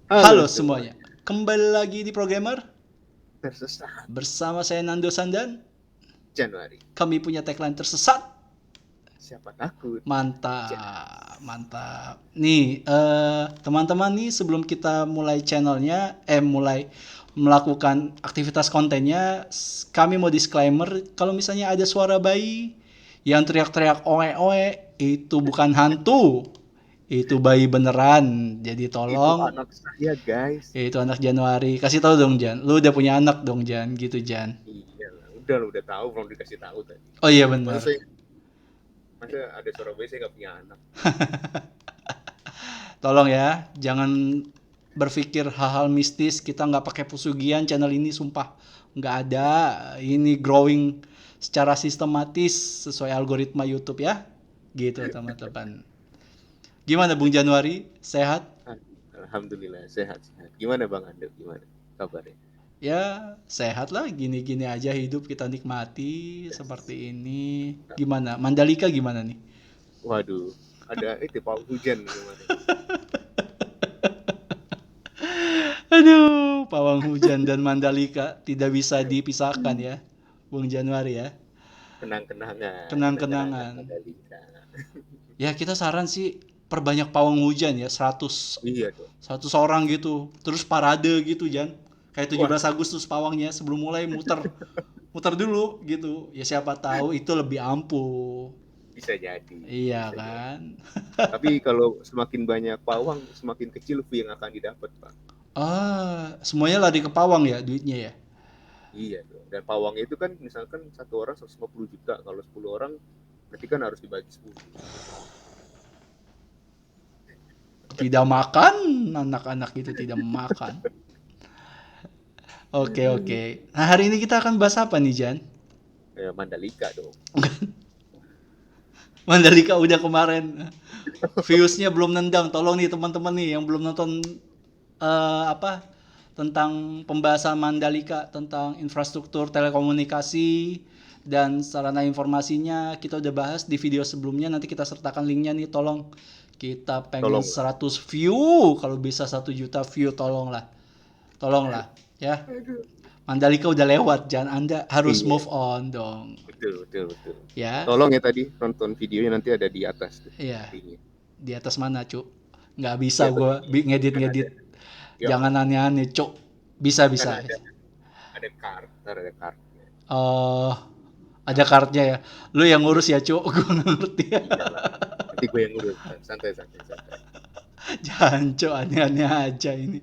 Halo Halo semuanya, semuanya, kembali lagi di Programmer tersesat bersama saya Nando Sandan. Januari. Kami punya tagline tersesat. Siapa takut? Mantap, Jas. mantap. Nih, teman-teman nih sebelum kita mulai channelnya, mulai melakukan aktivitas kontennya, kami mau disclaimer kalau misalnya ada suara bayi yang teriak-teriak oe oe, itu bukan hantu, itu bayi beneran. Jadi Itu tolong. anak saya, guys. Ya, itu anak Januari. Kasih tahu dong, Jan. Lu udah punya anak dong, Jan. Gitu, Jan. Iya lah, udah tahu, belum dikasih tahu tadi. Oh iya Masa benar. saya, masa ada suara bayi saya nggak punya anak? Tolong ya, jangan berpikir hal-hal mistis. Kita nggak pakai pesugihan channel ini, sumpah. Nggak ada. Ini growing secara sistematis sesuai algoritma YouTube ya. Gitu, teman-teman. Gimana, Bung Januari? Sehat? Alhamdulillah sehat. Gimana Bang Ando? Gimana kabarnya? Ya, sehat lah. Gini-gini aja hidup kita nikmati Yes. seperti ini. Gimana? Mandalika gimana nih? Waduh, ada itu pawang hujan kemarin. Aduh, pawang hujan dan Mandalika tidak bisa dipisahkan ya, Bung Januari ya. Kenang-kenangan Kenang-kenangan. Mandalika. Ya kita saran sih perbanyak pawang hujan ya, 100 Iya dong. 100 orang gitu. Terus parade gitu, Jan. Kayak Wah, 17 Agustus pawangnya sebelum mulai muter. Muter dulu gitu. Ya siapa tahu itu lebih ampuh. bisa jadi, Iya bisa jadi. kan? Tapi kalau semakin banyak pawang, semakin kecil fee yang akan didapat, Pak. Semuanya lari ke pawang ya duitnya ya. Iya dong. Dan pawang itu kan misalkan satu orang 150 juta, kalau 10 orang berarti kan harus dibagi 10. Tidak makan, anak-anak itu tidak makan. Oke, oke. Nah, hari ini kita akan bahas apa nih, Jan? Mandalika dong. Mandalika udah kemarin. Viewsnya belum nendang. Tolong nih teman-teman nih yang belum nonton apa tentang pembahasan Mandalika tentang infrastruktur telekomunikasi dan sarana informasinya kita udah bahas di video sebelumnya. Nanti kita sertakan linknya nih. Tolong kita pengen Tolonglah. 100 view, kalau bisa 1 juta view, tolonglah. Tolonglah ya. Aduh. Mandalika udah lewat, jangan Anda harus Iya, move on dong. betul. Ya, Tolong ya tadi nonton videonya nanti ada di atas tuh iya. linknya. Di atas mana, Cuk? Nggak bisa Di atas gue ini kan ada. ngedit-ngedit. Ya Jangan aneh-aneh, Cuk. Bisa, kan bisa. ada card, ntar ada cardnya. Oh, ada Nah, kartunya ya. Lu yang iya, ngurus ya, Cuk. Gue nggak ngerti ya. iyalah. Nanti gue yang ngurus. Santai. Jangan, Cuk. Aneh-aneh aja ini.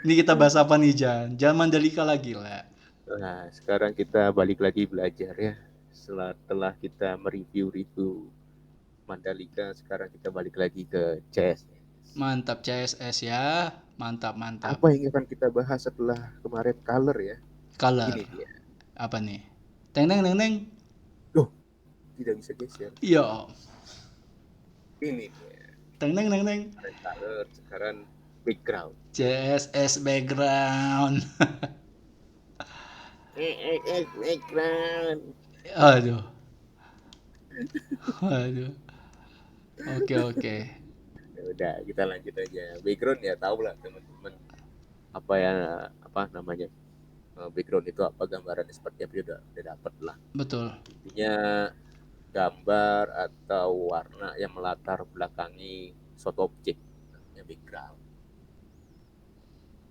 Ini kita bahas apa nih, Jan? Jangan Mandalika lagi lah. Nah, sekarang kita balik lagi belajar ya. Setelah kita mereview-review Mandalika, sekarang kita balik lagi ke CS. Mantap CSS ya. Mantap, mantap. Apa yang akan kita bahas setelah kemarin color ya? Color. Ini dia. Apa nih? Teng neng neng neng. Loh, tidak bisa geser. Iya. Ini dia. Teng neng neng neng. Kemarin color, sekarang background. CSS background. Background. Aduh. Aduh. Oke, oke. Ya udah, kita lanjut aja. Background ya tahu lah teman-teman apa ya, apa namanya, background itu apa, gambarannya seperti apa, udah dapat lah. Betul. Intinya gambar atau warna yang melatar belakangi suatu objek, namanya background.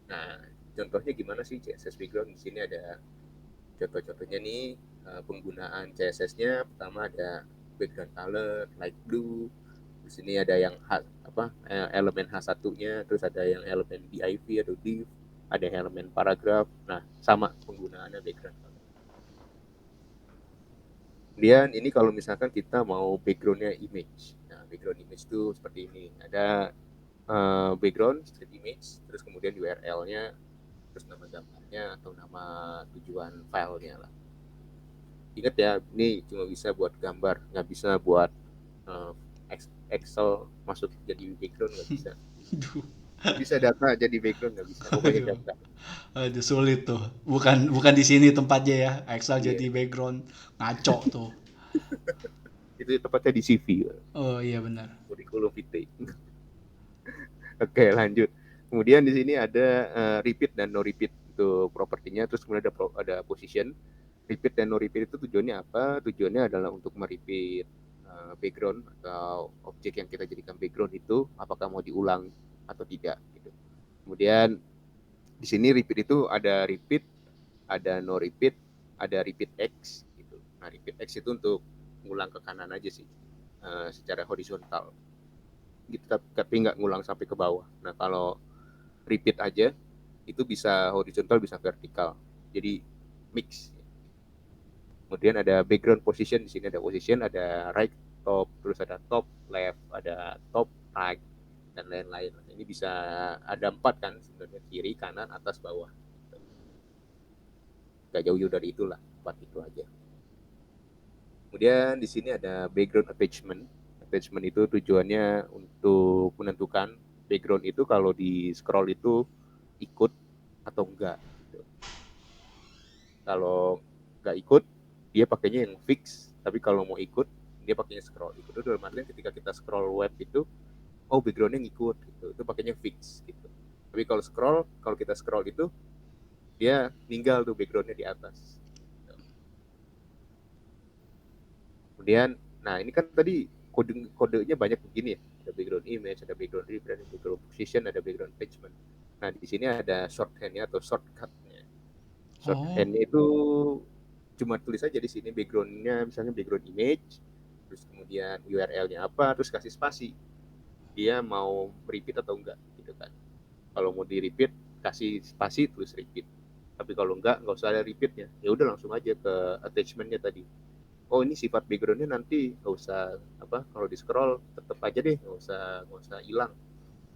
Nah, contohnya gimana sih CSS background? Di sini ada contoh-contohnya nih, penggunaan CSS-nya. Pertama ada background color light blue. Di sini ada yang elemen H1-nya, terus ada yang elemen div atau div, ada elemen paragraf. Nah, sama penggunaannya background color. Kemudian ini kalau misalkan kita mau backgroundnya image. Nah, background image itu seperti ini. Ada background street image, terus kemudian URL-nya, terus nama gambarnya atau nama tujuan filenya lah. Ingat ya, ini cuma bisa buat gambar, nggak bisa buat uh, Excel masuk jadi background, nggak bisa. Aduh. Bisa data jadi background, nggak bisa. Pokoknya Aduh. gambar. Aduh sulit tuh. Bukan bukan di sini tempatnya ya. Excel Iya, jadi background ngaco tuh. itu tepatnya di CV, Oh iya benar. kurikulum vitae. Oke, lanjut. Kemudian di sini ada repeat dan no repeat untuk propertinya. Terus kemudian ada position. Repeat dan no repeat itu tujuannya apa? Tujuannya adalah untuk merepeat background atau objek yang kita jadikan background itu apakah mau diulang atau tidak gitu. Kemudian di sini repeat itu ada repeat, ada no repeat, ada repeat X gitu. Nah, repeat X itu untuk ngulang ke kanan aja sih, secara horizontal gitu, tapi nggak ngulang sampai ke bawah. Nah, kalau repeat aja itu bisa horizontal bisa vertikal, jadi mix. Kemudian ada background position, di sini ada position, ada right top, terus ada top left, ada top right, dan lain-lain. Ini bisa ada 4 kan sebenarnya, kiri, kanan, atas, bawah. Gak jauh-jauh dari itulah, 4 itu aja. Kemudian di sini ada background attachment. Attachment itu tujuannya untuk menentukan background itu kalau di scroll itu ikut atau enggak. Kalau nggak ikut, dia pakainya yang fix. Tapi kalau mau ikut, dia pakainya scroll. Ikut itu dalam artian ketika kita scroll web itu, oh backgroundnya ngikut gitu. Itu pakainya fix gitu. Tapi kalau kita scroll itu, dia ninggal tuh backgroundnya di atas. Kemudian, nah ini kan tadi kodenya banyak begini ya. Ada background image, ada background rebrand, ada background position, ada background attachment. Nah di sini ada shorthandnya atau shortcutnya. Oh, Shorthandnya itu cuma tulis aja di sini backgroundnya, misalnya background image, terus kemudian URL-nya apa, terus kasih spasi. Dia mau repeat atau enggak gitu kan. Kalau mau di repeat, kasih spasi, tulis repeat. Tapi kalau enggak usah ada repeatnya. Ya udah langsung aja ke attachmentnya tadi. Oh ini sifat backgroundnya nanti nggak usah apa, kalau di scroll tetap aja deh, nggak usah hilang.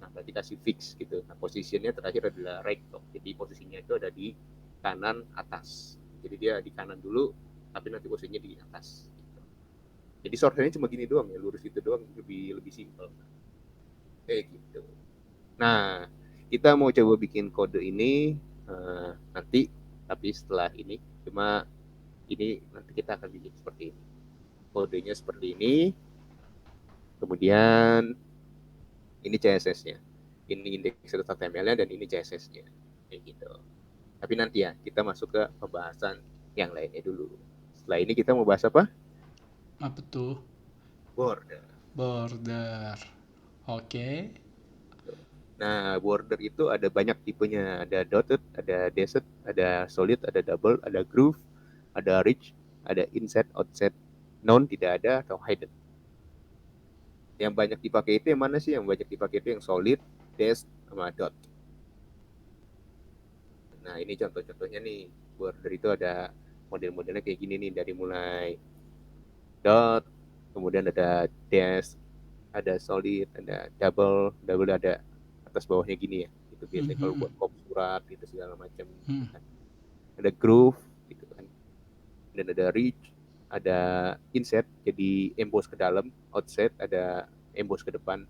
Nah berarti kasih fix gitu. Nah posisinya terakhir adalah right top, jadi posisinya itu ada di kanan atas. Jadi dia di kanan dulu, tapi nanti posisinya di atas gitu. Jadi shorthandnya cuma gini doang ya, lurus itu doang, lebih lebih simpel kayak gitu. Nah kita mau coba bikin kode ini nanti, tapi setelah ini. Cuma ini nanti kita akan bikin seperti ini, kodenya seperti ini. Kemudian ini CSS-nya, ini index.html-nya, dan ini CSS-nya kayak gitu. Tapi nanti ya kita masuk ke pembahasan yang lainnya dulu. Setelah ini kita mau bahas apa? apa tuh? Border. Border. Oke. Nah, border itu ada banyak tipenya. Ada dotted, ada dashed, ada solid, ada double, ada groove, ada rich, ada inset, outset, non tidak ada, atau hidden. Yang banyak dipakai itu yang mana sih? Yang banyak dipakai itu yang solid, dashed, sama dot. Nah, ini contoh-contohnya nih. Border itu ada model-modelnya kayak gini nih, dari mulai dot, kemudian ada dash, ada solid, ada double, double ada atas bawahnya gini ya. Itu biasanya kalau Mhm. buat copy surat gitu segala macam. Hmm. Ada groove gitu kan. Dan ada reach, ada inset jadi emboss ke dalam, outset ada emboss ke depan.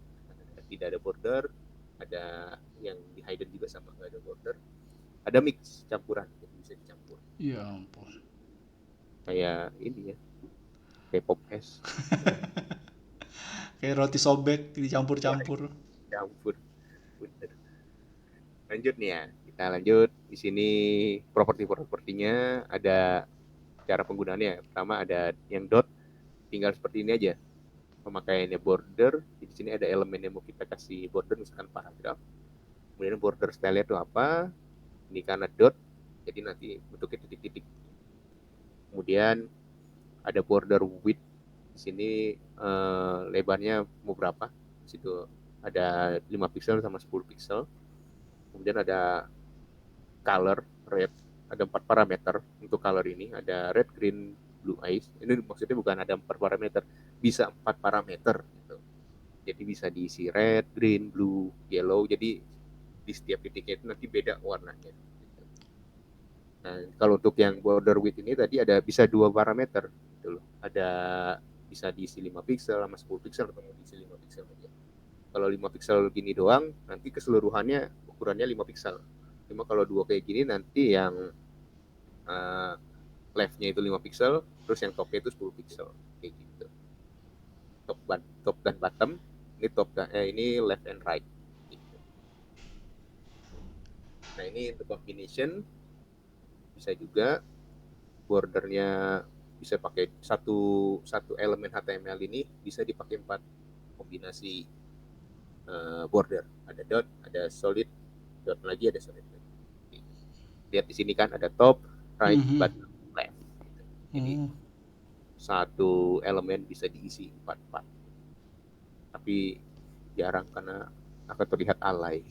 Tidak ada border, ada yang di hidden juga sama nggak ada border. Ada mix campuran, jadi bisa dicampur. Ya ampun. Kayak ini ya, kayak pop es. Kayak roti sobek Wah, dicampur-campur. campur. Bener. Lanjut nih ya, kita lanjut. Di sini properti-propertinya ada cara penggunaannya. Pertama ada yang dot, tinggal seperti ini aja. Pemakaiannya border, di sini ada elemen yang mau kita kasih border, misalkan paragraf. Kemudian border style itu apa? Ini karena dot, jadi nanti bentuknya titik-titik. Kemudian ada border width, di sini lebarnya mau berapa? Di situ ada 5 pixel sama 10 pixel. Kemudian ada color red, ada 4 parameter untuk color ini, ada red, green, blue, ice. Ini maksudnya bukan ada 4 parameter, bisa 4 parameter gitu. Jadi bisa diisi red, green, blue, yellow. Jadi di setiap titiknya itu nanti beda warnanya. Nah, kalau untuk yang border width ini tadi ada bisa 2 parameter gitu loh. Ada bisa diisi 5 pixel sama 10 pixel, atau diisi 5 pixel aja. Kalau 5 pixel gini doang, nanti keseluruhannya ukurannya 5 pixel. Cuma kalau dua kayak gini nanti yang uh, left-nya itu 5 pixel, terus yang top-nya itu 10 pixel kayak gitu. Top dan bottom, ini top dan ini left and right. Gitu. Nah ini untuk combination bisa juga bordernya bisa pakai satu elemen HTML ini bisa dipakai 4 kombinasi border. Ada dot, ada solid, dot lagi, ada solid. Lihat di sini kan ada top, right, Mhm. bottom, left. Jadi Oh. satu elemen bisa diisi 4 part. Tapi jarang karena akan terlihat alay.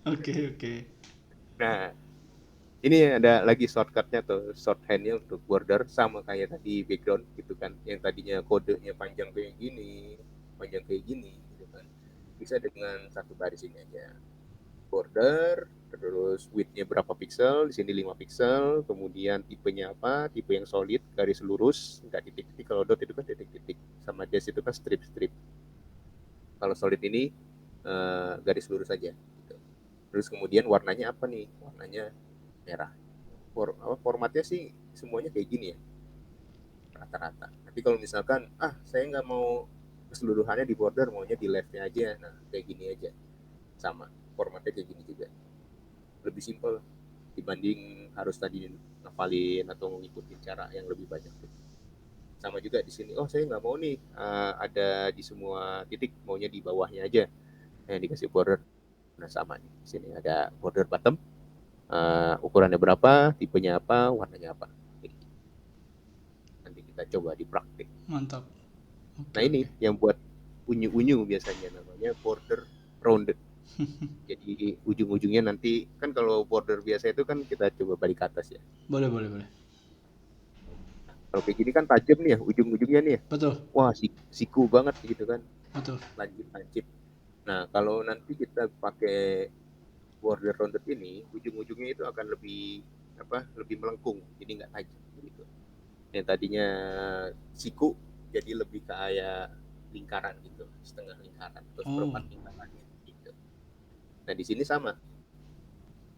Oke, oke. Nah, ini ada lagi shortcutnya tuh, shorthandnya untuk border sama kayak tadi background gitu kan, yang tadinya kodenya panjang kayak gini gitu kan, bisa dengan satu baris ini aja. Border, terus width-nya berapa pixel, di sini 5 pixel, kemudian tipenya apa, tipe yang solid, garis lurus, nggak titik-titik, kalau dot itu kan titik-titik, sama dash itu kan strip-strip. Kalau solid ini garis lurus aja. Gitu. Terus kemudian warnanya apa nih? Warnanya merah. Formatnya sih semuanya kayak gini ya, rata-rata. Tapi kalau misalkan, saya nggak mau keseluruhannya di border, maunya di leftnya aja, nah kayak gini aja. Sama, formatnya kayak gini juga. Lebih simple dibanding harus tadi ngapalin atau ngikutin cara yang lebih banyak. Sama juga di sini, saya nggak mau nih ada di semua titik, maunya di bawahnya aja yang dikasih border. Nah sama nih, di sini ada border bottom, ukurannya berapa, tipenya apa, warnanya apa. Nanti kita coba di praktik. Mantap. Nah Oke, ini oke. yang buat unyu-unyu biasanya namanya border rounded. Jadi ujung-ujungnya nanti kan kalau border biasa itu kan kita coba balik ke atas ya. Boleh, boleh, boleh. Kalau kayak gini kan tajam nih ya ujung-ujungnya nih ya. Betul, Wah siku banget gitu kan, betul. lancip-lancip. Nah kalau nanti kita pakai border rounded ini, ujung-ujungnya itu akan lebih melengkung, jadi nggak tajam gitu. Yang tadinya siku jadi lebih kayak lingkaran gitu, setengah lingkaran atau Oh, seperempat lingkaran gitu. Nah di sini sama,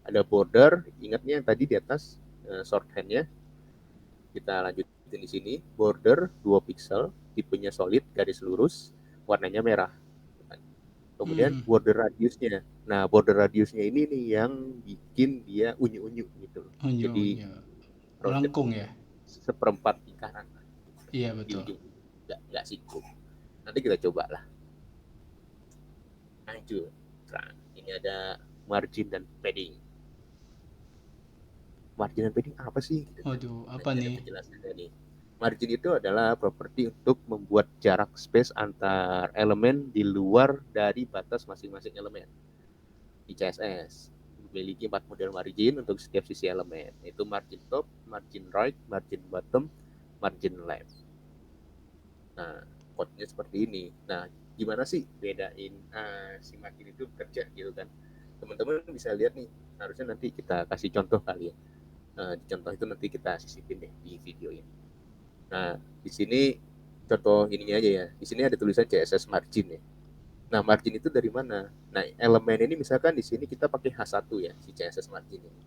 ada border, ingatnya yang tadi di atas shorthandnya, kita lanjutin di sini, border 2 pixel, tipenya solid, garis lurus, warnanya merah. Kemudian mhm. border radiusnya. Nah, border radiusnya ini nih yang bikin dia unyu-unyu gitu. Unyu, Jadi unyu. rounded Melengkung ya? seperempat lingkaran Iya, di betul. ujung, nggak siku. Nanti kita coba lah. Lanjut. Nah, ini ada margin dan padding. Margin dan padding apa sih? Gitu kan. Waduh, Nah, apa ini ada nih? penjelasannya nih. Margin itu adalah properti untuk membuat jarak space antar elemen di luar dari batas masing-masing elemen di CSS. Memiliki 4 model margin untuk setiap sisi elemen, yaitu margin top, margin right, margin bottom, margin left. Nah, code-nya seperti ini. Nah, gimana sih bedain si margin itu bekerja gitu kan? Teman-teman bisa lihat nih, harusnya nanti kita kasih contoh kali ya. Di contoh itu nanti kita sisipin deh di video ini. Nah, di sini contoh ininya aja ya. Di sini ada tulisan CSS margin ya. Nah, margin itu dari mana? Nah, elemen ini misalkan di sini kita pakai H1 ya, si CSS margin ini.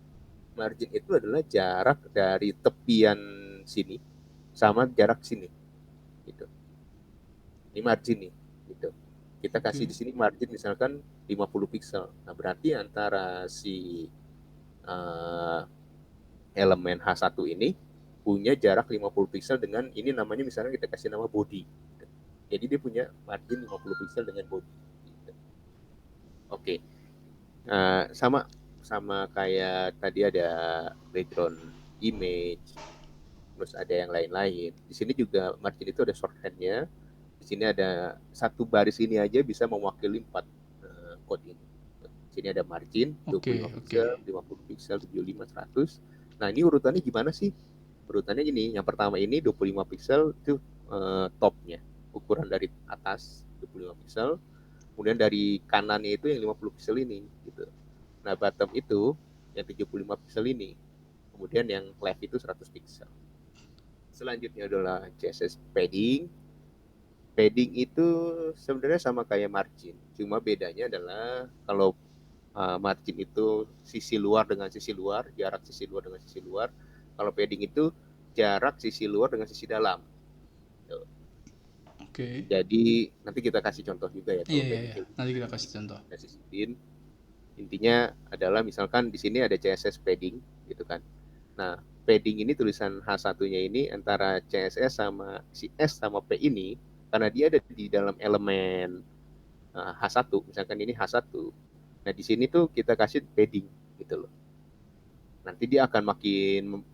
Margin itu adalah jarak dari tepian sini sama jarak sini gitu. Ini margin nih gitu. Kita kasih Oke. di sini margin misalkan 50 pixel. Nah, berarti antara si uh, elemen H1 ini punya jarak 50 pixel dengan ini, namanya misalnya kita kasih nama body. Jadi dia punya margin 50 pixel dengan body. Gitu. Oke. Sama sama kayak tadi ada background image, terus ada yang lain-lain. Di sini juga margin itu ada shorthandnya. Di sini ada satu baris ini aja bisa mewakili 4 code ini. Di sini ada margin 25 Oke, oke. pixel, 50 pixel, 75, 100. Nah, ini urutannya gimana sih? Urutannya gini, yang pertama ini 25 pixel itu topnya. Ukuran dari atas 25 pixel, kemudian dari kanannya itu yang 50 pixel ini gitu. Nah, bottom itu yang 75 pixel ini. Kemudian yang left itu 100 pixel. Selanjutnya adalah CSS padding. Padding itu sebenarnya sama kayak margin. Cuma bedanya adalah kalau margin itu sisi luar dengan sisi luar, jarak sisi luar dengan sisi luar. Kalau padding itu jarak sisi luar dengan sisi dalam. Oke. Jadi nanti kita kasih contoh juga ya Iya, kalau iya, padding iya. kayak Nanti kita kasih contoh. kita sisipin. Intinya adalah misalkan di sini ada CSS padding gitu kan. Nah, padding ini tulisan H1-nya ini antara CSS sama si S sama P ini karena dia ada di dalam elemen H1, misalkan ini H1. Nah, di sini tuh kita kasih padding gitu loh. Nanti dia akan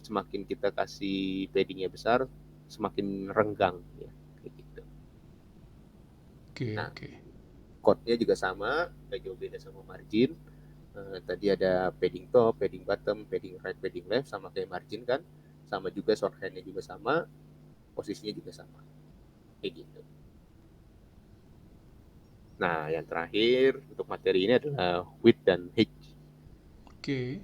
semakin kita kasih paddingnya besar, semakin renggang ya, kayak gitu. Oke, Nah, oke. code-nya juga sama, nggak jauh beda sama margin. Tadi ada padding top, padding bottom, padding right, padding left, sama kayak margin kan. Sama juga shorthand-nya juga sama, posisinya juga sama. Kayak gitu. Nah, yang terakhir untuk materi ini adalah width dan height. Oke.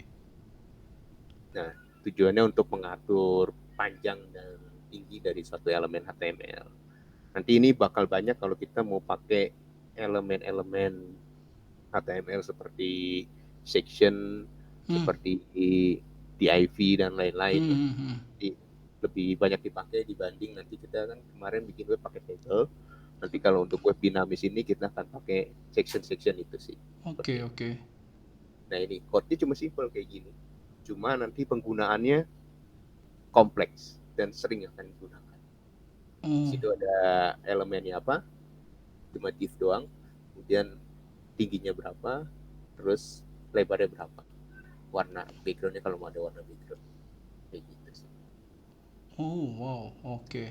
Nah, tujuannya untuk mengatur panjang dan tinggi dari suatu elemen HTML. Nanti ini bakal banyak kalau kita mau pakai elemen-elemen HTML seperti section, Hmm. seperti div dan lain-lain Hmm, ya. hmm, hmm. Jadi lebih banyak dipakai dibanding nanti kita kan kemarin bikin web pakai table. Nanti kalau untuk web dinamis ini kita akan pakai section-section itu sih. Oke, Seperti itu. oke. Nah ini code-nya cuma simple kayak gini. Cuma nanti penggunaannya kompleks dan sering akan digunakan. Di Oh, situ ada elemennya apa, cuma div doang, kemudian tingginya berapa, terus lebarnya berapa, warna backgroundnya kalau mau ada warna background, kayak gitu sih. oh, wow, oke.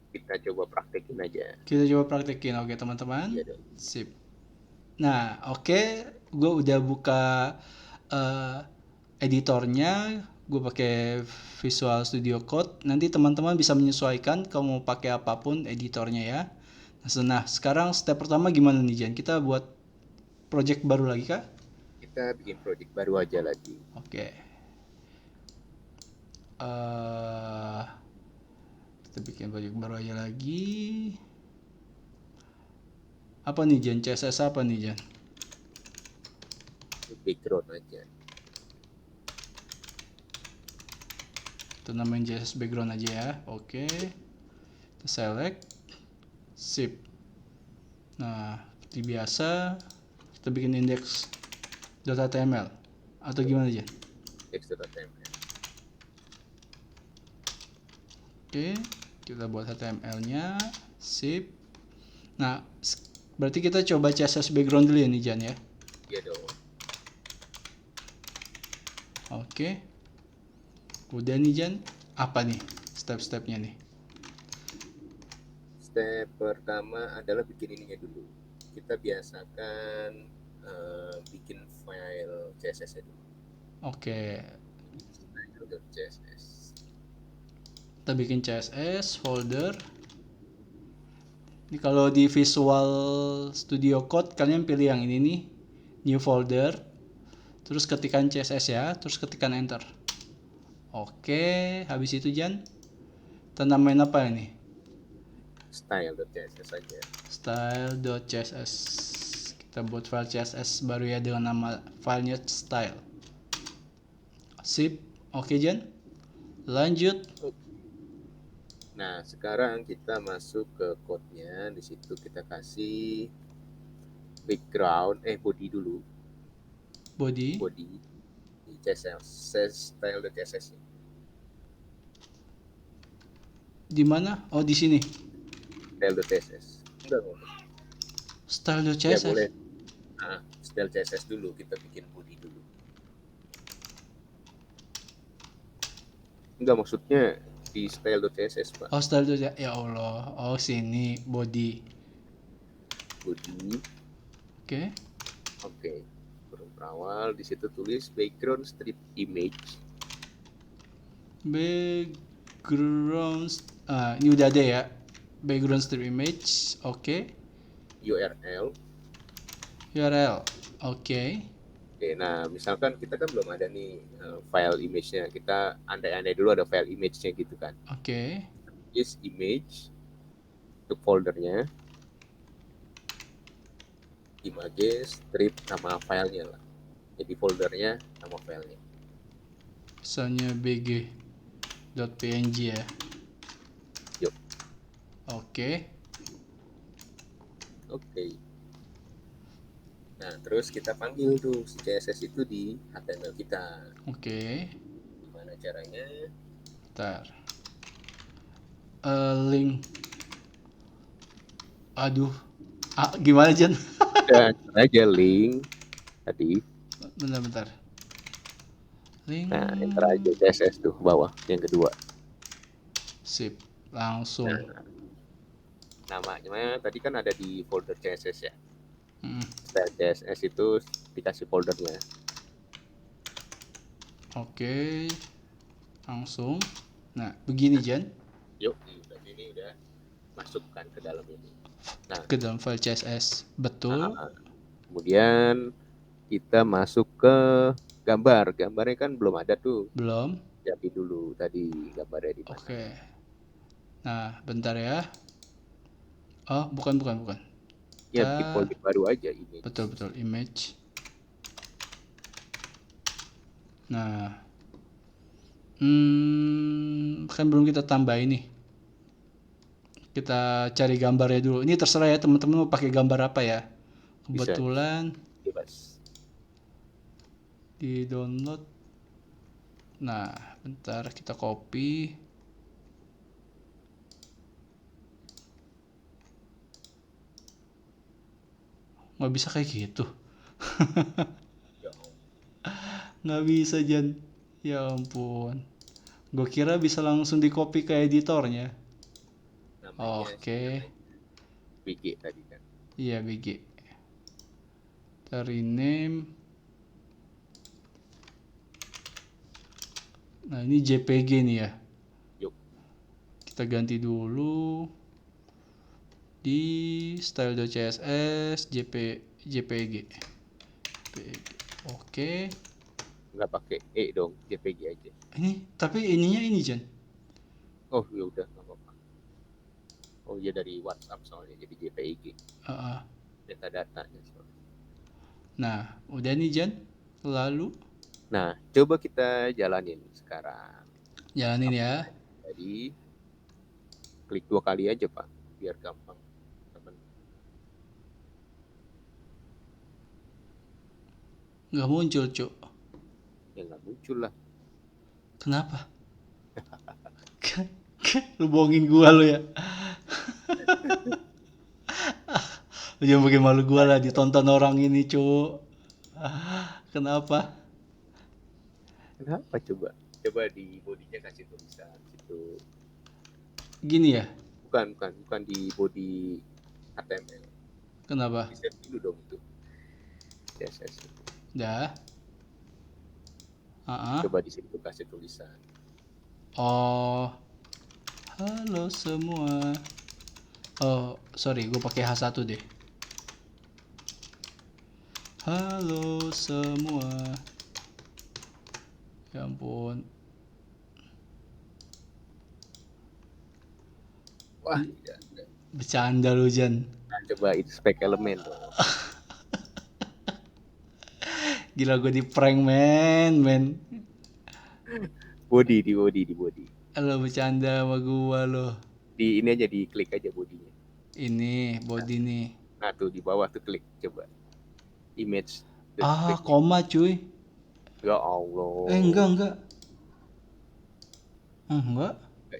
Kita coba praktekin aja. Kita coba praktekin, oke teman-teman. Iya dong. Sip. Nah, oke, gue udah buka eh, editornya, gue pakai Visual Studio Code. Nanti teman-teman bisa menyesuaikan kalau mau pakai apapun editornya ya. Nah, sekarang step pertama gimana nih Jan? Kita buat project baru lagi kah? Kita bikin project baru aja lagi. Oke. eh kita bikin project baru aja lagi. Apa nih Jan? CSS apa nih Jan? Background aja. Kita namain CSS background aja ya. Oke. Kita select. Sip. Nah, seperti biasa kita bikin index.html atau gimana Jan? Text.html. Oke, kita buat HTML-nya. Sip. Nah, berarti kita coba CSS background dulu ya nih Jan ya. Iya dong. Oke. Udah nih Jan, apa nih step-stepnya nih? Step pertama adalah bikin ininya dulu. Kita biasakan bikin file CSS-nya dulu. Oke, Style.css. kita bikin CSS folder. Ini kalau di Visual Studio Code kalian pilih yang ini nih, new folder. Terus ketikkan CSS ya, terus ketikkan enter. Oke, habis itu Jan, kita namain apa ini? Style.css saja. Style.css. Kita buat file CSS baru ya dengan nama filenya style. Sip, oke Jan. Lanjut. Nah, sekarang kita masuk ke code-nya. Di situ kita kasih background, body dulu. Body. Body di CSS, style.css. Di mana? Oh, di sini. Style.css. Enggak, ya Style.css. boleh. Nah, style CSS dulu, kita bikin body dulu. Enggak, maksudnya di style.css, Pak. Oh, style.css. Ya Allah. Oh, sini body. Body. Oke. Oke. Berawal di situ tulis background strip image. Background. Ini udah ada ya. Background strip image. Oke. URL. URL. Oke. Oke, nah misalkan kita kan belum ada nih file image-nya. Kita andai-andai dulu ada file image-nya gitu kan. Oke. Is image untuk foldernya. Images, strip, nama filenya lah. Jadi foldernya, nama filenya. Misalnya bg.png ya. Yuk. Oke. Oke. Nah, terus kita panggil tuh si CSS itu di HTML kita. Oke. Gimana caranya? Ntar. Link. Aduh. Gimana Jan? Dan aja link tadi. Bentar-bentar. Link. Nah, enter aja CSS tuh bawah yang kedua. Sip. Langsung. Nah, namanya tadi kan ada di folder CSS ya. Mm, Style CSS itu dikasih foldernya. Oke. Langsung. Nah, begini Jan. Yuk, berarti ini udah masukkan ke dalam ini. Nah, Ke dalam file CSS. Betul. kemudian kita masuk ke gambar. Gambarnya kan belum ada tuh. Belum. Jadi dulu tadi gambarnya di mana. Oke. Nah, bentar ya. Oh, bukan. Ya, bikin Kita folder baru aja image. betul image. Nah, kan belum kita tambah ini. Kita cari gambarnya dulu. Ini terserah ya teman-teman mau pakai gambar apa ya. Bisa Kebetulan bebas. di download. Nah, bentar kita copy. Nggak bisa kayak gitu. Ya, Nggak bisa Jan. Ya ampun. Gue kira bisa langsung di copy ke editornya. namanya Oke. BG tadi kan. Iya BG. Kita rename. Nah ini JPG nih ya. Yuk, Kita ganti dulu di style.css JPG. Oke. nggak pakai dong, JPG aja. Ini tapi ininya ini Jan. Oh, ya udah nggak apa-apa. Oh iya, dari WhatsApp soalnya jadi JPG. Uh, Data-datanya soalnya. nah udah nih Jan. Lalu Nah, coba kita jalanin sekarang. jalanin ya. Jadi klik 2 kali aja Pak, biar gampang. Temen. Nggak muncul cuk. Ya nggak muncul lah. Kenapa? Lu bohongin gua lu ya. Lu jangan bikin malu gua lah ditonton orang ini cuk. Kenapa? Kenapa coba? Coba di bodinya kasih tulisan situ. Gini ya. Bukan di body HTML. Kenapa? Di save dulu dong itu CSS. Dah. Coba di situ kasih tulisan. Oh, halo semua. Oh, sorry, gue pakai H1 deh. Halo semua. Ya ampun. Wah, tidak. Bercanda lu, Jan. Nah, coba inspect elemen dong. Gila gue di prank, men. Di body. Lo bercanda sama gua lo. Di ini aja, di klik aja bodinya. Ini, body nih. Nah, tuh di bawah tuh klik coba. Image. Klik. Koma cuy. Ya Allah. Enggak. Enggak.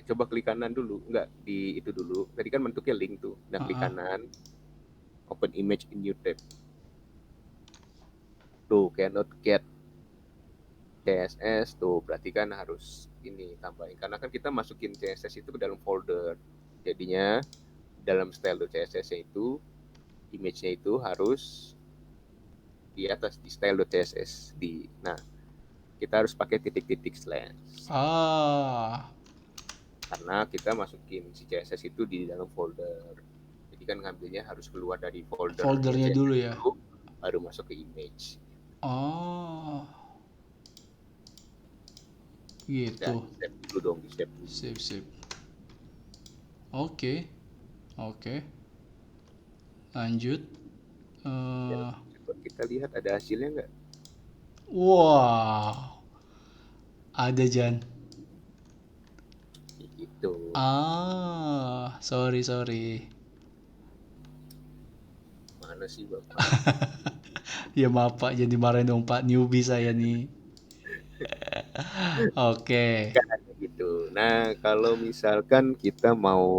Coba klik kanan dulu. Enggak, di itu dulu. Tadi kan bentuknya link tuh. Nah, klik kanan. Open image in new tab. Tuh, cannot get CSS. Tuh, berarti kan harus ini tambahin. Karena kan kita masukin CSS itu ke dalam folder. Jadinya dalam style.css itu, image-nya itu harus di atas di style.css. Nah, kita harus pakai titik-titik slash. Karena kita masukin si CSS itu di dalam folder. Jadi kan ngambilnya harus keluar dari Foldernya dulu ya. Baru masuk ke image. Oh. Gitu. Dan save dulu dong, di save dulu. Sip. Oke. Lanjut. Coba kita lihat ada hasilnya nggak? Wow. Ada Jan. Gitu. Sorry. gimana sih Bapak? Ya maaf Pak, jadi marahin dong Pak, newbie saya nih. Oke. Kan ada gitu. Nah, kalau misalkan kita mau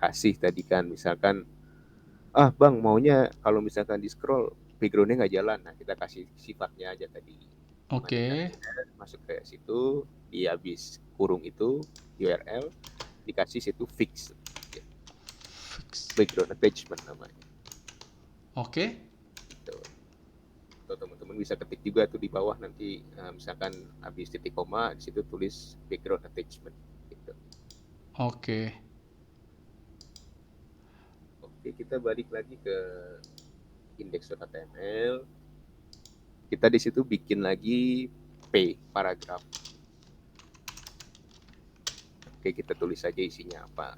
kasih tadi kan, misalkan, ah Bang maunya kalau misalkan di scroll backgroundnya nggak jalan, nah kita kasih sifatnya aja tadi. Gimana Oke. caranya? Masuk ke situ, di habis kurung itu URL, dikasih situ fix Fix. background attachment namanya. Oke. Gitu. Atau teman-teman bisa ketik juga tuh di bawah nanti misalkan habis titik koma di situ tulis background attachment gitu. Oke. Oke, kita balik lagi ke index.html. Kita di situ bikin lagi paragraf. Oke, kita tulis saja isinya apa.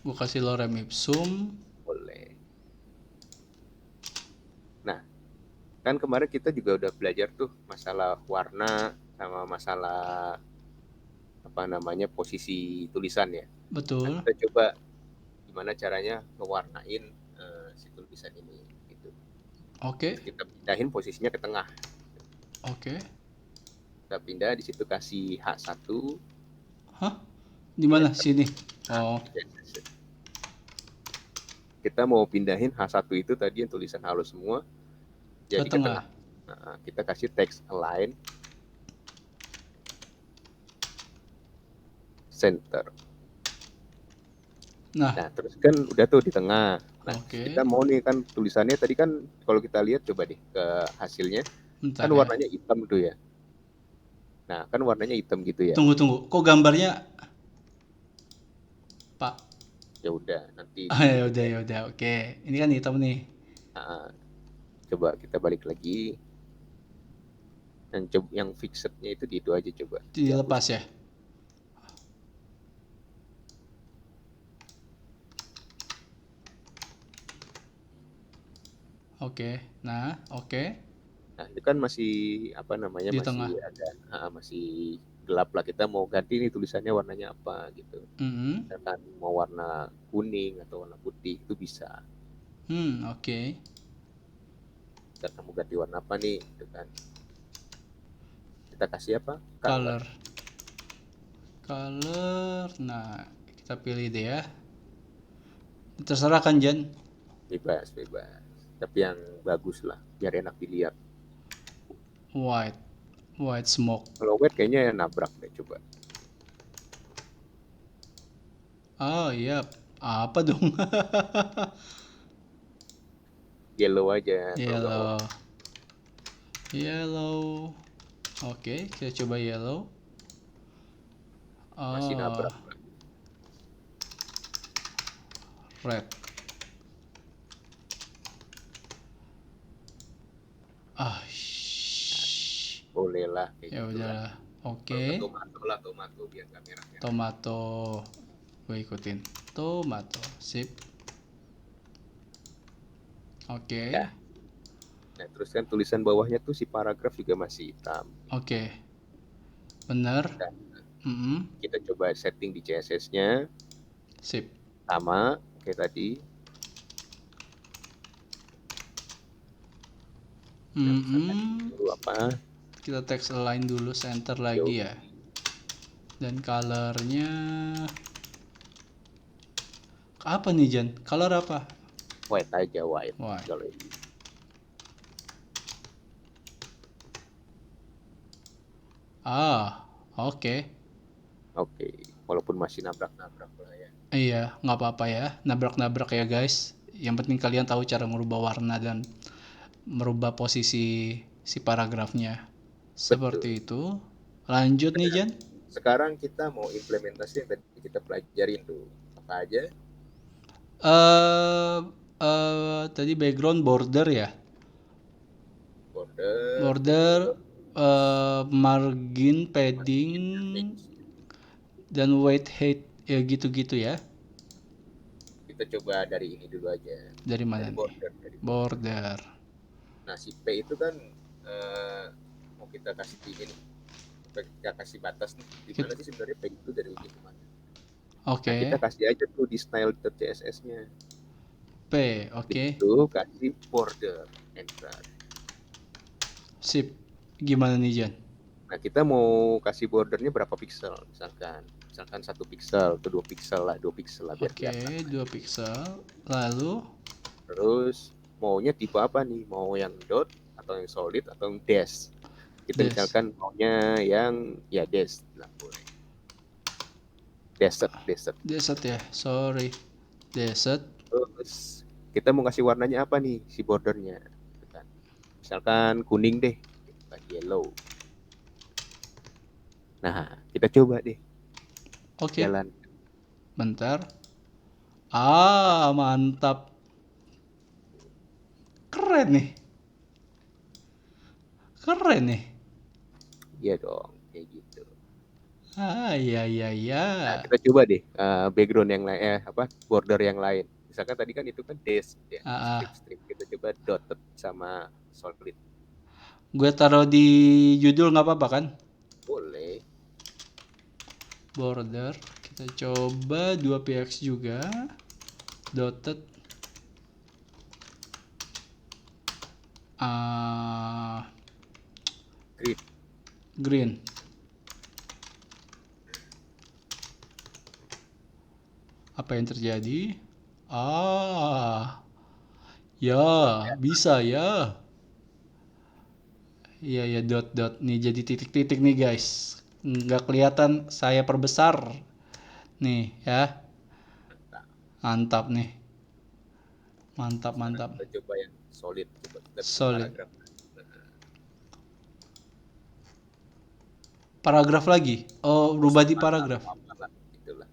Gue kasih lorem ipsum. Boleh. Nah, kan kemarin kita juga udah belajar tuh masalah warna sama masalah apa namanya posisi tulisan ya. Nah, Betul. kita coba gimana caranya ngewarnain si tulisan ini gitu. Oke. Terus kita pindahin posisinya ke tengah. Oke. Kita pindah di situ kasih H1 Hah? Di di mana? enter. Sini. Nah, Oh, kita mau pindahin H1 itu tadi yang tulisan halus semua ke jadi ke tengah. tengah. Nah, kita kasih text align center. Nah, Nah, terus kan udah tuh di tengah. Nah, oke. kita mau nih kan tulisannya tadi kan kalau kita lihat coba deh ke hasilnya kan Bentar ya. warnanya hitam tuh ya. Nah, kan warnanya hitam gitu ya. Tunggu, tunggu. Kok gambarnya, Pak? Ya udah nanti Ah, di ya itu udah, ya udah. Oke. Ini kan hitam nih. nah, coba kita balik lagi yang fixednya itu di itu aja coba dihapus. Dilepas ya. Oke. Nah, oke. Nah, itu kan masih apa namanya Di masih tengah. ada masih gelap lah kita mau ganti nih tulisannya warnanya apa gitu. Mm-mm. Misalkan mau warna kuning atau warna putih itu bisa. Oke. Kita kamu ganti warna apa nih gitu kan. Kita kasih apa? Color. Color. Color. Nah, kita pilih deh ya. Terserah kan, Jan? Bebas, bebas. Tapi yang bagus lah biar enak dilihat. White. White smoke. Kalau white kayaknya nabrak deh coba. Oh, iya. Apa dong? Yellow aja kalau nggak Yellow. white. Yellow. Oke, kita coba yellow. Masih Oh, nabrak. red. Ah, Boleh lah kayak ya gitulah. udahlah. Kalau nggak Oke. tomato lah, tomato biar nggak merah-merah. Tomato. Gue ikutin. Tomato. Sip. Oke. Ya. Nah, terus kan tulisan bawahnya tuh si paragraf juga masih hitam. Oke. Bener. Dan Mm-mm. kita coba setting di CSS-nya Sip. sama kayak tadi. Nah, misalkan Mm-mm. dulu apa? Kita text align dulu, center Yo, lagi ya. Dan colornya apa nih, Jan? Color apa? white aja white. White. Kalau ini. Ah, oke. Oke, walaupun masih nabrak-nabrak lah ya. Iya, nggak apa-apa ya. Nabrak-nabrak ya, guys. Yang penting kalian tahu cara merubah warna dan merubah posisi si paragrafnya. Seperti Betul. itu. Lanjut nih, Nah, Jan. sekarang kita mau implementasi yang tadi kita pelajarin tuh. Apa aja? Eh, tadi background border ya. Border, Border, terus margin, padding, margin, text. dan weight height ya gitu-gitu ya. Kita coba dari ini dulu aja. Dari mana Dari nih? border, dari border. Border. Nah, si P itu kan mau kita kasih ini, kita kasih batas nih. Di mana sih sebenarnya P itu dari ujung ke mana? Nah, kita Oke. kasih aja tuh di style.css-nya. P, oke. Itu kasih border, enter. Sip. Gimana nih, Jan? Nah, kita mau kasih bordernya berapa pixel? Misalkan 1 pixel atau 2 pixel lah biar Oke, kelihatan. 2 pixel. Lalu, Terus maunya tipe apa nih? Mau yang dot atau yang solid atau yang dash? Kita des. misalkan maunya yang ya dash, nah boleh. Desert. Desert ya, sorry. Desert. Terus kita mau kasih warnanya apa nih si bordernya? Gitu kan. Misalkan kuning deh, bukan yellow. Nah, kita coba deh Oke, jalan. bentar. Ah, mantap. Keren nih. Keren nih. Iya dong, kayak gitu. Ah, iya, iya, iya. Nah, kita coba deh background yang lain, border yang lain. Misalkan tadi kan itu kan dash, ya, Ah, ah. strip-strip. Kita coba dotted sama solid. Gue taruh di judul nggak apa-apa kan? Boleh. Border. Kita coba 2px juga. Dotted. Ah, Grid. green. Apa yang terjadi? Ah, ya, bisa ya. Iya ya, dot dot nih jadi titik-titik nih guys. Nggak kelihatan saya perbesar. Nih ya, Mantap. mantap nih. Mantap Sekarang mantap. kita coba yang solid. Coba kita bikin Solid. paragraf. Paragraf lagi. Oh, Terus rubah di mana paragraf. apa lah, gitulah.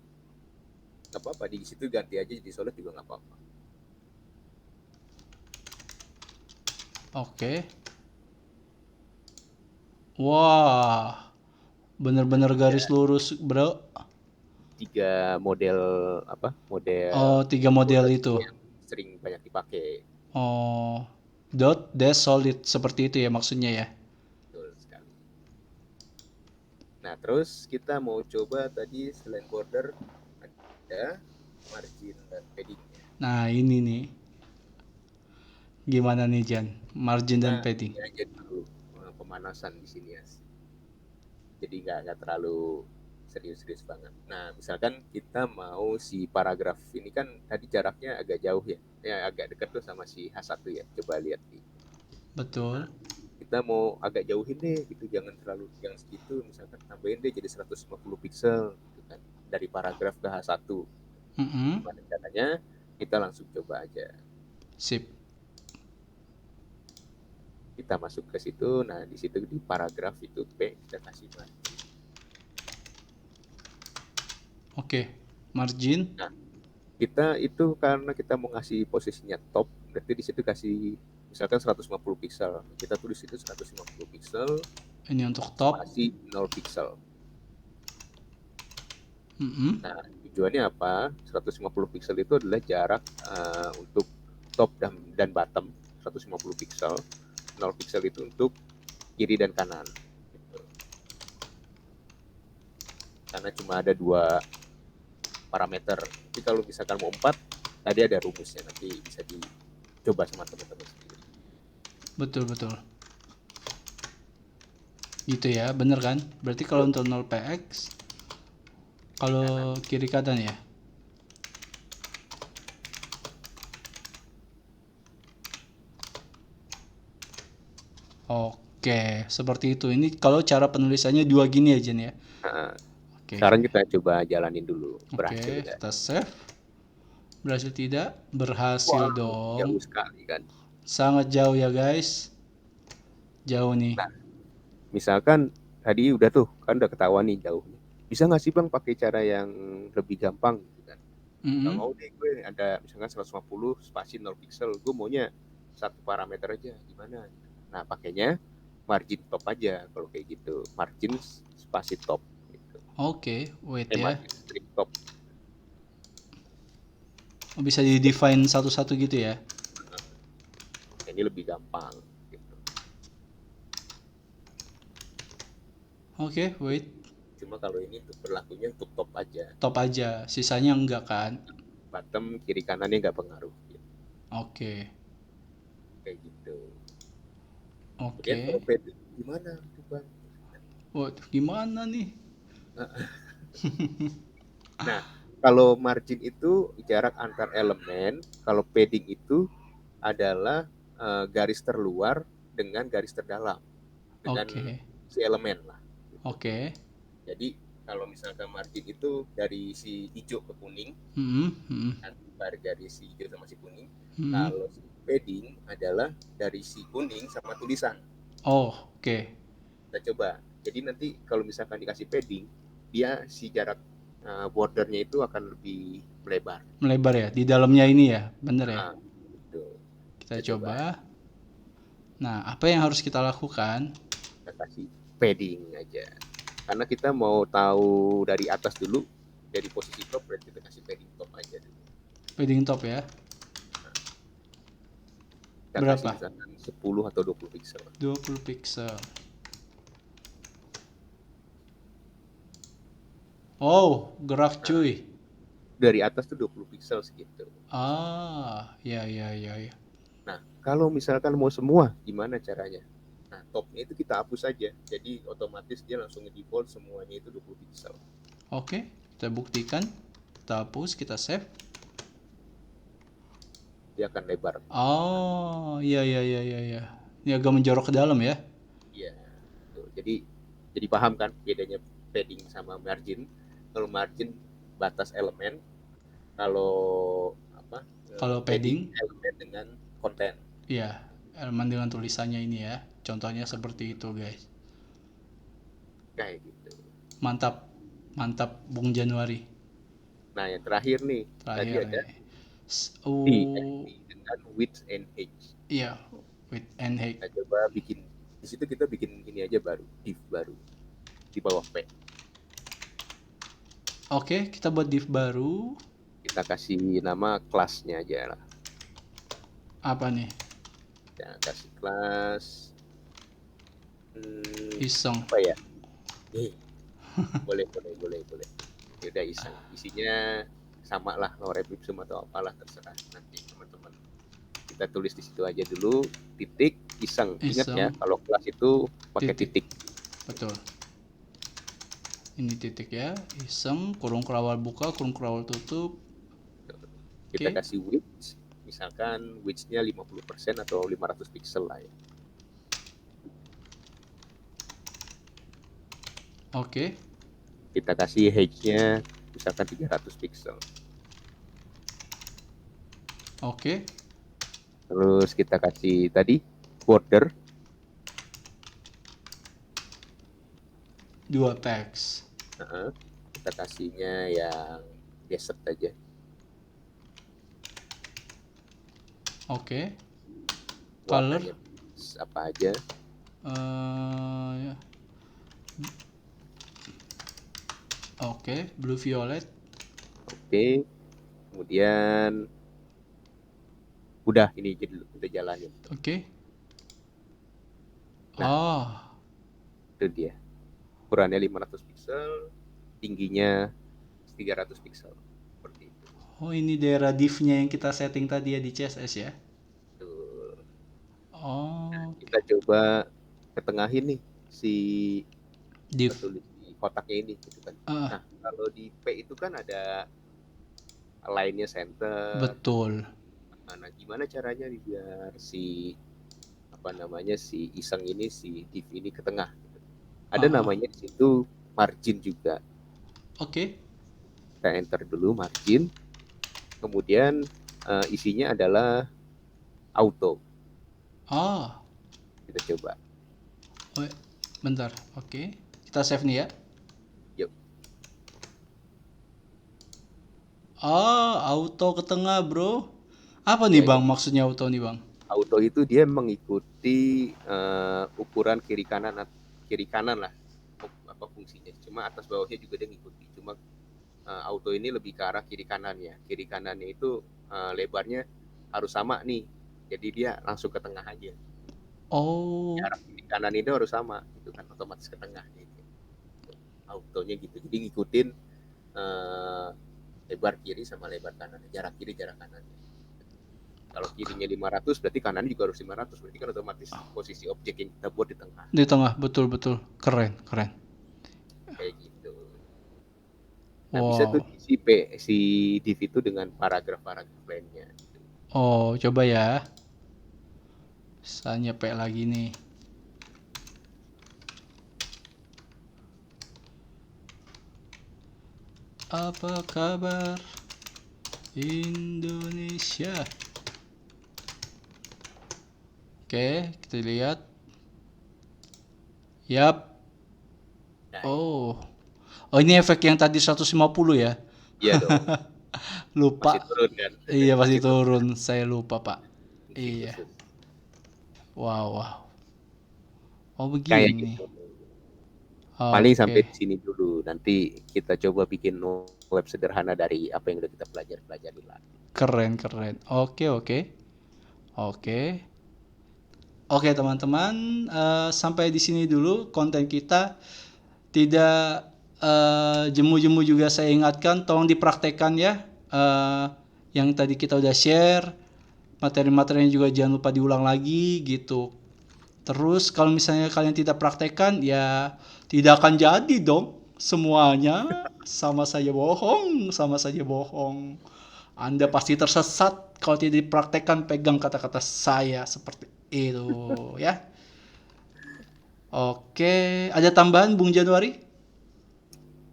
Nggak apa-apa di situ ganti aja jadi solid juga nggak apa-apa. Oke. Wah, bener-bener garis Tiga, lurus, bro. tiga model model Oh, 3 model border itu. yang sering banyak dipakai. Oh, dot dash solid seperti itu ya maksudnya ya. Betul sekali. Nah, terus kita mau coba tadi selain border ada margin dan paddingnya. Nah, ini nih. Gimana nih, Jan? Margin dan Kita padding. ini aja dulu pemanasan di sini ya. Jadi nggak terlalu serius-serius banget. Nah, misalkan kita mau si paragraf ini kan tadi jaraknya agak jauh ya. Ya agak dekat tuh sama si H1 ya. Coba lihat nih. Betul. Nah, kita mau agak jauhin deh gitu, jangan terlalu yang segitu, misalkan tambahin deh jadi 150 pixel gitu kan dari paragraf ke H1. Mm-mm. Gimana caranya? Kita langsung coba aja. Sip. Kita masuk ke situ, nah di situ di paragraf itu P kita kasih margin. Oke. Margin. Nah, kita itu karena kita mau ngasih posisinya top, berarti di situ kasih misalkan 150 pixel. Kita tulis itu 150 pixel Ini untuk top. spasi 0 pixel. Mm-mm. Nah, tujuannya apa? 150 pixel itu adalah jarak untuk top dan bottom 150 pixel. 0 pixel itu untuk kiri dan kanan. Gitu. Karena cuma ada 2 parameter. Tapi kalau misalkan mau 4, tadi ada rumusnya. Nanti bisa dicoba sama teman-teman sendiri. Betul, betul. Gitu ya, bener kan? Berarti kalau untuk 0px, kalau kiri kanan ya. Oke, seperti itu. Ini kalau cara penulisannya dua gini aja nih ya. Nah, Oke, sekarang kita coba jalanin dulu. Berhasil oke, nggak? kita save. Berhasil tidak? Berhasil Wow, jauh dong. sekali kan. Sangat jauh ya guys. Jauh nih. Nah, misalkan tadi udah tuh, kan udah ketahuan nih jauhnya. Bisa nggak sih Bang pakai cara yang lebih gampang gitu kan? Nggak Mm-mm. mau deh gue ada misalkan 150 spasi 0 pixel, gue maunya 1 parameter aja, gimana? Nah, pakainya margin top aja kalau kayak gitu. Margin spasi top gitu. Oke, wait ya. Margin strip top. Oh, bisa di-define satu-satu gitu ya. Ini lebih gampang gitu. Oke, wait. Cuma kalau ini untuk berlakunya untuk top aja. Top aja, sisanya enggak kan? Bottom kiri kanannya nggak pengaruh gitu. Oke. kayak gitu. Kemudian kalau Oke. padding gimana tuh Bang? Waduh, gimana nih? Nah, kalau margin itu jarak antar elemen, kalau padding itu adalah garis terluar dengan garis terdalam dengan Oke. si elemen lah. Gitu. Oke. Jadi kalau misalkan margin itu dari si hijau ke kuning, Hmm, hmm, kan, dari si hijau sama si kuning. hmm. Kalau si padding adalah dari si kuning sama tulisan. Oh, oke. Kita coba. Jadi nanti kalau misalkan dikasih padding, dia si jarak bordernya itu akan lebih melebar. Melebar ya di dalamnya ini ya, bener ya. Nah, gitu. Kita Kita coba. coba. Nah, apa yang harus kita lakukan? Kita kasih padding aja. Karena kita mau tahu dari atas dulu, dari posisi top, berarti kita kasih padding top aja dulu. Padding top ya. Kita kasih Berapa? misalkan 10 atau 20 pixel. 20 pixel. Oh, gerak Nah, cuy. dari atas tuh 20 pixel segitu. Ah, ya ya ya ya. Nah, kalau misalkan mau semua, gimana caranya? Nah, topnya itu kita hapus aja. Jadi otomatis dia langsung default semuanya itu 20 pixel. Oke, kita buktikan. Kita hapus, kita save. Dia akan lebar. Oh, iya iya iya iya iya. Ini agak menjorok ke dalam ya. Iya. Tuh. Jadi paham kan bedanya padding sama margin? Kalau margin batas elemen, kalau apa? Kalau Padding padding, elemen dengan konten. iya, elemen dengan tulisannya ini ya. Contohnya seperti itu, guys. Kayak gitu. Mantap. Mantap, Bung Januari. Nah, yang terakhir nih, tadi Terakhir ada nih. D dengan width and height. Iya, with and height. Kita coba bikin di situ kita bikin ini aja baru, div baru di bawah P. Oke, kita buat div baru. Kita kasih nama kelasnya aja lah. Apa nih? Kita kasih kelas Iseng. apa ya? Boleh, boleh, boleh, boleh. Ya udah iseng. Isinya sama lah, Logarithm atau apalah terserah nanti teman-teman. Kita tulis di situ aja dulu, titik iseng. Ingat ya, Iseng. kalau kelas itu pakai Titik. titik. Betul. Ini titik ya. Iseng, kurung kerawal buka, kurung kerawal tutup. Kita Oke. kasih width, misalkan width-nya 50% atau 500 pixel lah ya. Oke. Kita kasih height-nya misalkan 300 pixel. Oke. Terus kita kasih tadi border, 2 teks. kita kasihnya yang desert aja. Oke. Color. Warnanya apa aja. Ya. Oke, blue violet. Oke. Kemudian udah ini aja dulu, kita jalanin. Oke. Nah, Oh, itu dia. Ukurannya 500 pixel, tingginya 300 pixel. Seperti itu. oh ini daerah div-nya yang kita setting tadi ya di CSS ya. Tuh. Oh, Kita coba ketengahin nih si div. tulis di kotaknya ini gitu kan. Ah, Nah, kalau di P itu kan ada line-nya center. betul. Nah, gimana caranya nih biar si apa namanya si iseng ini si div ini ke tengah gitu. Ada Ah, namanya di situ margin juga. oke. Kita enter dulu margin. Kemudian isinya adalah auto. Ah, Kita coba. oh, bentar. Oke. Kita save nih ya. Yuk. Ah, auto ke tengah, bro. Apa nih, Ya, Bang? Maksudnya auto nih, Bang? auto itu dia mengikuti ukuran kiri kanan lah apa fungsinya. Cuma atas bawahnya juga dia ngikuti. Cuma auto ini lebih ke arah kiri kanan ya. Kiri kanannya itu lebarnya harus sama nih. Jadi dia langsung ke tengah aja. Oh, Jarak kiri kanan itu harus sama, itu kan otomatis ke tengah gitu. Autonya gitu. Jadi ngikutin lebar kiri sama lebar kanan, jarak kiri jarak kanan. Kalau kirinya 500 berarti kanannya juga harus 500. Berarti kan otomatis posisi objek yang kita buat di tengah. Di tengah, betul. Keren. Kayak gitu. Nah, bisa tuh Wow. si div itu dengan paragraf-paragraf lainnya. Oh, coba ya. Saya P lagi nih. Apa kabar Indonesia? Oke, kita lihat. Yap. Nah, Oh. Oh, ini efek yang tadi 150 ya? iya dong. Masih Lupa. turun kan? Iya, pasti Masih turun kan? turun. Saya lupa, Pak. Fungsi Iya. khusus. Wow. Oh, Kayak begini. gitu. Paling sampai Oke. di sini dulu. Nanti kita coba bikin web sederhana dari apa yang udah kita pelajari lah. Keren. Oke. Oke, teman-teman, sampai di sini dulu konten kita. Tidak jemu-jemu juga saya ingatkan, tolong dipraktekkan ya. Yang tadi kita udah share, materi-materinya juga jangan lupa diulang lagi gitu. Terus kalau misalnya kalian tidak praktekkan, ya tidak akan jadi dong semuanya. Sama saja bohong. Anda pasti tersesat kalau tidak dipraktekkan, pegang kata-kata saya seperti itu ya. Oke, ada tambahan Bung Januari?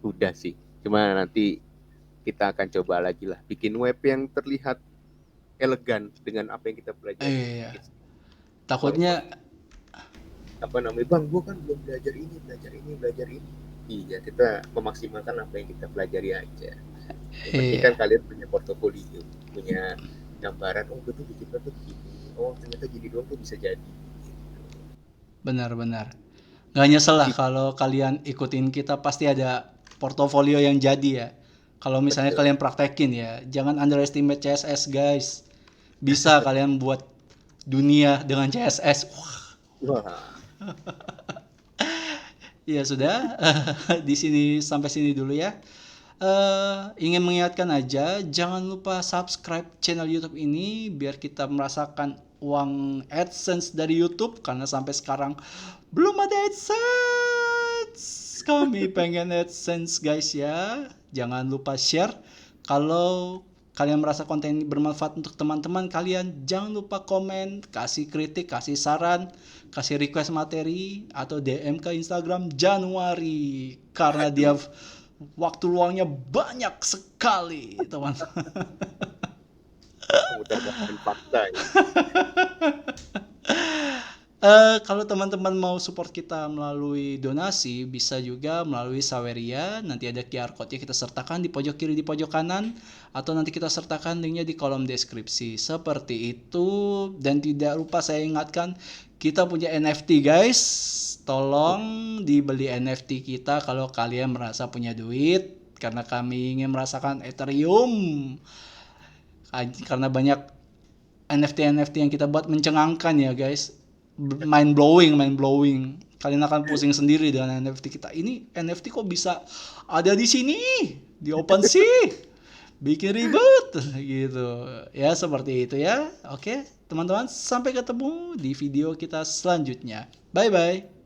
Udah sih. Cuma nanti kita akan coba lagi lah. Bikin web yang terlihat elegan dengan apa yang kita pelajari. Iya. Walaupun Takutnya apa namanya, Bang, gua kan belum belajar ini. Iya, kita memaksimalkan apa yang kita pelajari aja. Yang penting kan iya, kalian punya portofolio, punya gambaran, oh betul bikin web tuh begini, oh ternyata gini doang tuh bisa jadi. benar. Gak nyesel lah Sih, kalau kalian ikutin kita, pasti ada portofolio yang jadi ya. Kalau misalnya betul. kalian praktekin ya, jangan underestimate CSS guys. Bisa kalian buat dunia dengan CSS. Wah, Wah, ya sudah, di sini sampai sini dulu ya. Ingin mengingatkan aja, jangan lupa subscribe channel YouTube ini biar kita merasakan uang AdSense dari YouTube, karena sampai sekarang belum ada AdSense. Kami pengen AdSense guys ya. Jangan lupa share. Kalau kalian merasa konten ini bermanfaat untuk teman-teman kalian, jangan lupa komen, kasih kritik, kasih saran, kasih request materi, atau DM ke Instagram Januari, karena dia aduh, waktu luangnya banyak sekali, teman. memutarbalikkan fakta ya. Kalau teman-teman mau support kita melalui donasi, bisa juga melalui Saweria. Nanti ada QR code-nya kita sertakan di pojok kiri, di pojok kanan, atau nanti kita sertakan linknya di kolom deskripsi. Seperti itu. Dan tidak lupa saya ingatkan, kita punya NFT guys. Tolong dibeli NFT kita kalau kalian merasa punya duit, karena kami ingin merasakan Ethereum. Karena banyak NFT yang kita buat mencengangkan ya guys, mind blowing. Kalian akan pusing sendiri dengan NFT kita. Ini NFT kok bisa ada di sini di OpenSea, bikin ribet gitu ya, seperti itu ya. Oke teman-teman, sampai ketemu di video kita selanjutnya. Bye bye.